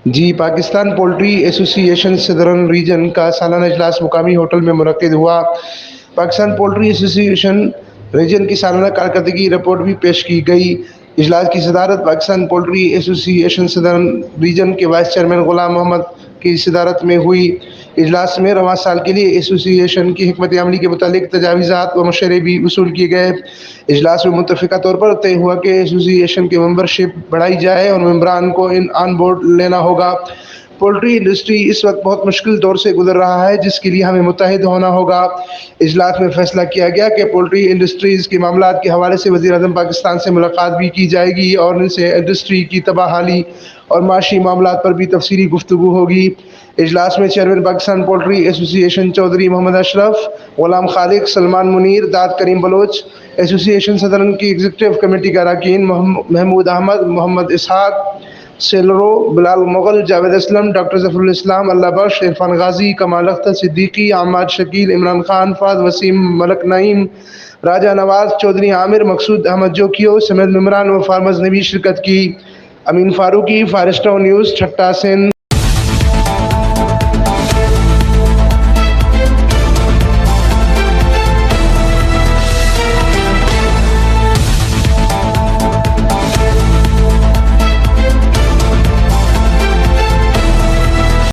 جی، Pakistan poultry ایسوسی ایشن صدرن region کا سالانہ اجلاس مقامی ہوٹل میں منعقد ہوا۔ پاکستان پولٹری ایسوسی ایشن ریجن کی سالانہ کارکردگی رپورٹ بھی پیش کی گئی۔ اجلاس کی صدارت پاکستان پولٹری ایسوسی ایشن صدرن ریجن کے وائس چیئرمین غلام محمد کی صدارت میں ہوئی۔ اجلاس میں رواں سال کے لیے ایسوسی ایشن کی حکمت عملی کے متعلق تجاویزات و مشورے بھی وصول کیے گئے۔ اجلاس میں متفقہ طور پر طے ہوا کہ ایسوسی ایشن کی ممبرشپ بڑھائی جائے اور ممبران کو آن بورڈ لینا ہوگا۔ پولٹری انڈسٹری اس وقت بہت مشکل دور سے گزر رہا ہے، جس کے لیے ہمیں متحد ہونا ہوگا۔ اجلاس میں فیصلہ کیا گیا کہ پولٹری انڈسٹریز کے معاملات کے حوالے سے وزیر اعظم پاکستان سے ملاقات بھی کی جائے گی اور ان سے انڈسٹری کی تباہی اور معاشی معاملات پر بھی تفصیلی گفتگو ہوگی۔ اجلاس میں چیئرمین پاکستان پولٹری ایسوسی ایشن چودھری محمد اشرف، غلام خالق، سلمان منیر، داد کریم بلوچ، ایسوسی ایشن صدرن کی ایگزیکٹو کمیٹی کے اراکین محمود احمد، محمد اسحاق، سیلرو، بلال مغل، جاوید اسلم، ڈاکٹر ظفر الاسلام، اللہ بخش، عرفان غازی، کمال اختر صدیقی، عماد شکیل، عمران خان، فہد وسیم، ملک نعیم، راجہ نواز، چودھری عامر، مقصود احمد جوکیو سمیت ممبران و فارمرز نے بھی شرکت کی۔ امین فاروقی، فارسٹو نیوز، ٹھٹہ سندھ۔